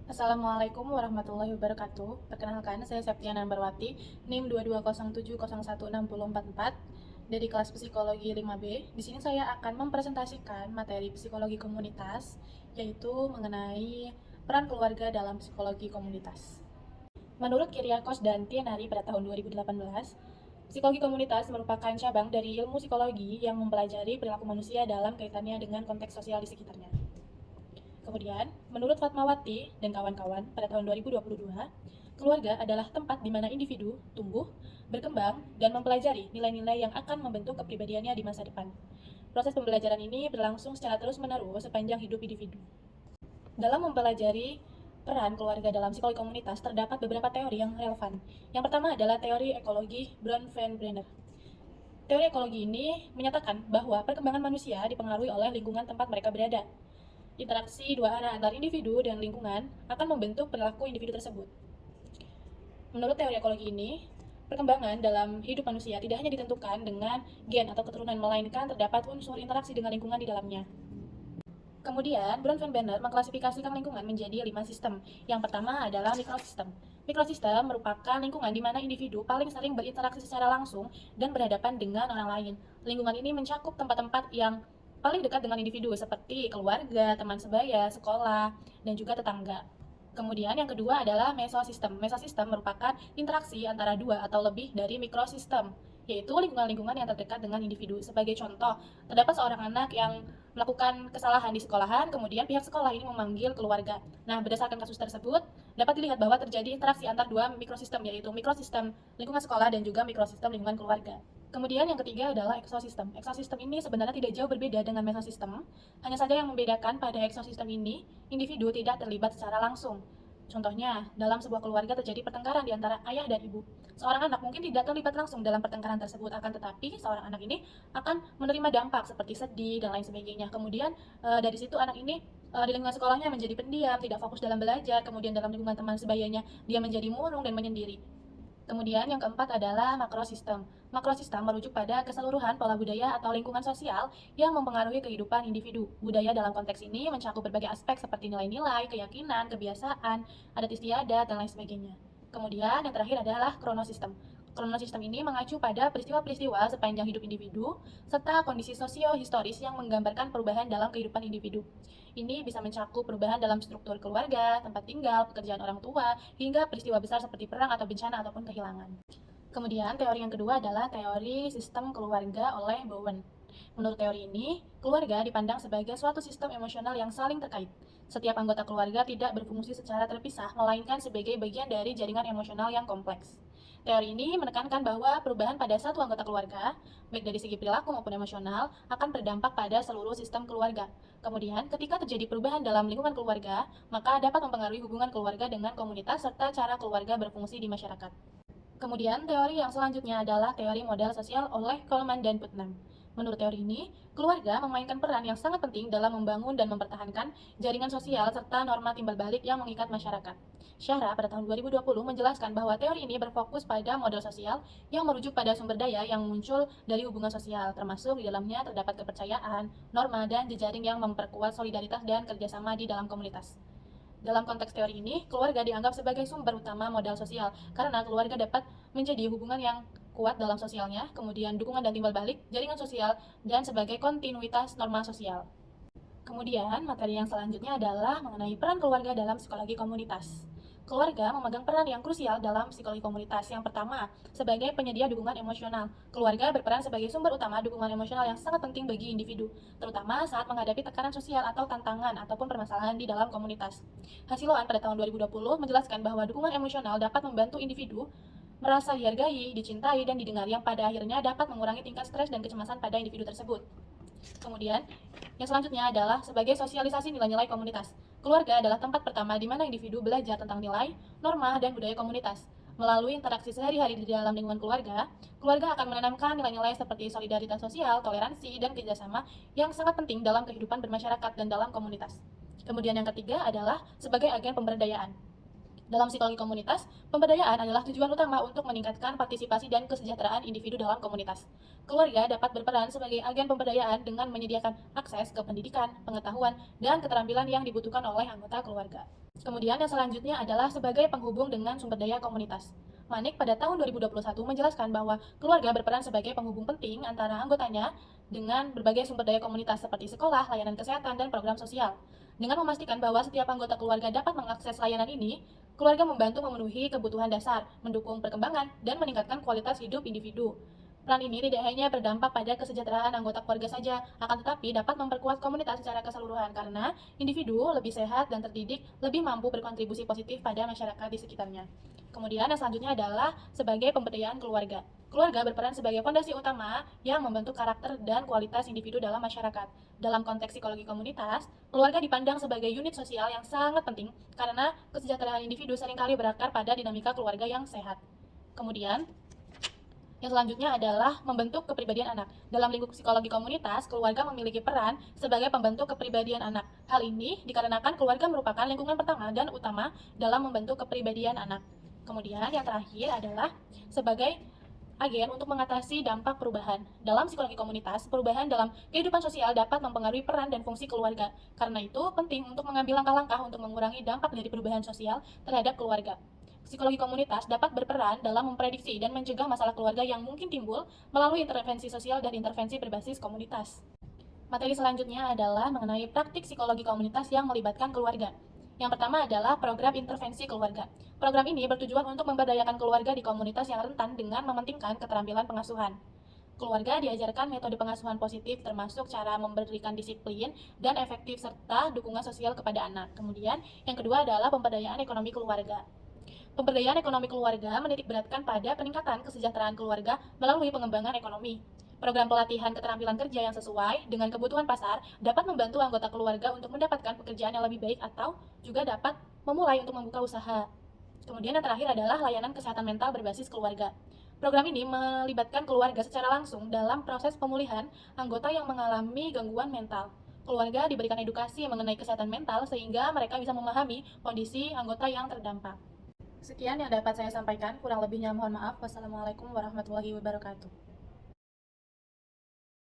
Assalamualaikum warahmatullahi wabarakatuh. Perkenalkan, saya Septiana Ambarwati, NIM 2207016044 dari kelas Psikologi 5B. Di sini saya akan mempresentasikan materi psikologi komunitas, yaitu mengenai peran keluarga dalam psikologi komunitas. Menurut Kyriakos dan Tienari pada tahun 2018, psikologi komunitas merupakan cabang dari ilmu psikologi yang mempelajari perilaku manusia dalam kaitannya dengan konteks sosial di sekitarnya. Kemudian, menurut Fatmawati dan kawan-kawan pada tahun 2022, keluarga adalah tempat di mana individu tumbuh, berkembang, dan mempelajari nilai-nilai yang akan membentuk kepribadiannya di masa depan. Proses pembelajaran ini berlangsung secara terus-menerus sepanjang hidup individu. Dalam mempelajari peran keluarga dalam psikologi komunitas, terdapat beberapa teori yang relevan. Yang pertama adalah teori ekologi Bronfenbrenner. Teori ekologi ini menyatakan bahwa perkembangan manusia dipengaruhi oleh lingkungan tempat mereka berada. Interaksi dua arah antar individu dan lingkungan akan membentuk perilaku individu tersebut. Menurut teori ekologi ini, perkembangan dalam hidup manusia tidak hanya ditentukan dengan gen atau keturunan, melainkan terdapat unsur interaksi dengan lingkungan di dalamnya. Kemudian, Bronfenbrenner mengklasifikasikan lingkungan menjadi 5 sistem. Yang pertama adalah mikrosistem. Mikrosistem merupakan lingkungan di mana individu paling sering berinteraksi secara langsung dan berhadapan dengan orang lain. Lingkungan ini mencakup tempat-tempat yang paling dekat dengan individu seperti keluarga, teman sebaya, sekolah, dan juga tetangga. Kemudian yang kedua adalah mesosistem. Mesosistem merupakan interaksi antara dua atau lebih dari mikrosistem, yaitu lingkungan-lingkungan yang terdekat dengan individu. Sebagai contoh, terdapat seorang anak yang melakukan kesalahan di sekolahan, kemudian pihak sekolah ini memanggil keluarga. Nah, berdasarkan kasus tersebut, dapat dilihat bahwa terjadi interaksi antar dua mikrosistem, yaitu mikrosistem lingkungan sekolah dan juga mikrosistem lingkungan keluarga. Kemudian yang ketiga adalah eksosistem. Eksosistem ini sebenarnya tidak jauh berbeda dengan mesosistem, hanya saja yang membedakan pada eksosistem ini, individu tidak terlibat secara langsung. Contohnya, dalam sebuah keluarga terjadi pertengkaran di antara ayah dan ibu. Seorang anak mungkin tidak terlibat langsung dalam pertengkaran tersebut, akan tetapi seorang anak ini akan menerima dampak seperti sedih dan lain sebagainya. Kemudian dari situ anak ini di lingkungan sekolahnya menjadi pendiam, tidak fokus dalam belajar, kemudian dalam lingkungan teman sebayanya dia menjadi murung dan menyendiri. Kemudian yang keempat adalah makrosistem. Makrosistem merujuk pada keseluruhan pola budaya atau lingkungan sosial yang mempengaruhi kehidupan individu. Budaya dalam konteks ini mencakup berbagai aspek seperti nilai-nilai, keyakinan, kebiasaan, adat istiadat, dan lain sebagainya. Kemudian yang terakhir adalah kronosistem. Kronosistem ini mengacu pada peristiwa-peristiwa sepanjang hidup individu serta kondisi sosio-historis yang menggambarkan perubahan dalam kehidupan individu. Ini bisa mencakup perubahan dalam struktur keluarga, tempat tinggal, pekerjaan orang tua, hingga peristiwa besar seperti perang atau bencana ataupun kehilangan. Kemudian teori yang kedua adalah teori sistem keluarga oleh Bowen. Menurut teori ini, keluarga dipandang sebagai suatu sistem emosional yang saling terkait. Setiap anggota keluarga tidak berfungsi secara terpisah, melainkan sebagai bagian dari jaringan emosional yang kompleks. Teori ini menekankan bahwa perubahan pada satu anggota keluarga, baik dari segi perilaku maupun emosional, akan berdampak pada seluruh sistem keluarga. Kemudian, ketika terjadi perubahan dalam lingkungan keluarga, maka dapat mempengaruhi hubungan keluarga dengan komunitas serta cara keluarga berfungsi di masyarakat. Kemudian, teori yang selanjutnya adalah teori modal sosial oleh Coleman dan Putnam. Menurut teori ini, keluarga memainkan peran yang sangat penting dalam membangun dan mempertahankan jaringan sosial serta norma timbal balik yang mengikat masyarakat. Syahra pada tahun 2020 menjelaskan bahwa teori ini berfokus pada modal sosial yang merujuk pada sumber daya yang muncul dari hubungan sosial, termasuk di dalamnya terdapat kepercayaan, norma, dan jejaring yang memperkuat solidaritas dan kerjasama di dalam komunitas. Dalam konteks teori ini, keluarga dianggap sebagai sumber utama modal sosial, karena keluarga dapat menjadi hubungan yang kuat dalam sosialnya, kemudian dukungan dan timbal balik, jaringan sosial, dan sebagai kontinuitas norma sosial. Kemudian, materi yang selanjutnya adalah mengenai peran keluarga dalam psikologi komunitas. Keluarga memegang peran yang krusial dalam psikologi komunitas. Yang pertama, sebagai penyedia dukungan emosional. Keluarga berperan sebagai sumber utama dukungan emosional yang sangat penting bagi individu, terutama saat menghadapi tekanan sosial atau tantangan ataupun permasalahan di dalam komunitas. Hasiloan pada tahun 2020 menjelaskan bahwa dukungan emosional dapat membantu individu merasa dihargai, dicintai, dan didengar yang pada akhirnya dapat mengurangi tingkat stres dan kecemasan pada individu tersebut. Kemudian, yang selanjutnya adalah sebagai sosialisasi nilai-nilai komunitas. Keluarga adalah tempat pertama di mana individu belajar tentang nilai, norma, dan budaya komunitas. Melalui interaksi sehari-hari di dalam lingkungan keluarga, keluarga akan menanamkan nilai-nilai seperti solidaritas sosial, toleransi, dan kerjasama yang sangat penting dalam kehidupan bermasyarakat dan dalam komunitas. Kemudian yang ketiga adalah sebagai agen pemberdayaan. Dalam psikologi komunitas, pemberdayaan adalah tujuan utama untuk meningkatkan partisipasi dan kesejahteraan individu dalam komunitas. Keluarga dapat berperan sebagai agen pemberdayaan dengan menyediakan akses ke pendidikan, pengetahuan, dan keterampilan yang dibutuhkan oleh anggota keluarga. Kemudian yang selanjutnya adalah sebagai penghubung dengan sumber daya komunitas. Manik pada tahun 2021 menjelaskan bahwa keluarga berperan sebagai penghubung penting antara anggotanya dengan berbagai sumber daya komunitas seperti sekolah, layanan kesehatan, dan program sosial. Dengan memastikan bahwa setiap anggota keluarga dapat mengakses layanan ini, keluarga membantu memenuhi kebutuhan dasar, mendukung perkembangan, dan meningkatkan kualitas hidup individu. Peran ini tidak hanya berdampak pada kesejahteraan anggota keluarga saja, akan tetapi dapat memperkuat komunitas secara keseluruhan karena individu lebih sehat dan terdidik lebih mampu berkontribusi positif pada masyarakat di sekitarnya. Kemudian yang selanjutnya adalah sebagai pemberdayaan keluarga. Keluarga berperan sebagai fondasi utama yang membentuk karakter dan kualitas individu dalam masyarakat. Dalam konteks psikologi komunitas, keluarga dipandang sebagai unit sosial yang sangat penting karena kesejahteraan individu seringkali berakar pada dinamika keluarga yang sehat. Kemudian, yang selanjutnya adalah membentuk kepribadian anak. Dalam lingkup psikologi komunitas, keluarga memiliki peran sebagai pembentuk kepribadian anak. Hal ini dikarenakan keluarga merupakan lingkungan pertama dan utama dalam membentuk kepribadian anak. Kemudian yang terakhir adalah sebagai agen untuk mengatasi dampak perubahan. Dalam psikologi komunitas, perubahan dalam kehidupan sosial dapat mempengaruhi peran dan fungsi keluarga. Karena itu, penting untuk mengambil langkah-langkah untuk mengurangi dampak dari perubahan sosial terhadap keluarga. Psikologi komunitas dapat berperan dalam memprediksi dan mencegah masalah keluarga yang mungkin timbul melalui intervensi sosial dan intervensi berbasis komunitas. Materi selanjutnya adalah mengenai praktik psikologi komunitas yang melibatkan keluarga. Yang pertama adalah program intervensi keluarga. Program ini bertujuan untuk memberdayakan keluarga di komunitas yang rentan dengan mementingkan keterampilan pengasuhan. Keluarga diajarkan metode pengasuhan positif termasuk cara memberikan disiplin dan efektif serta dukungan sosial kepada anak. Kemudian yang kedua adalah pemberdayaan ekonomi keluarga. Pemberdayaan ekonomi keluarga menitikberatkan pada peningkatan kesejahteraan keluarga melalui pengembangan ekonomi. Program pelatihan keterampilan kerja yang sesuai dengan kebutuhan pasar dapat membantu anggota keluarga untuk mendapatkan pekerjaan yang lebih baik atau juga dapat memulai untuk membuka usaha. Kemudian yang terakhir adalah layanan kesehatan mental berbasis keluarga. Program ini melibatkan keluarga secara langsung dalam proses pemulihan anggota yang mengalami gangguan mental. Keluarga diberikan edukasi mengenai kesehatan mental sehingga mereka bisa memahami kondisi anggota yang terdampak. Sekian yang dapat saya sampaikan, kurang lebihnya mohon maaf. Wassalamualaikum warahmatullahi wabarakatuh.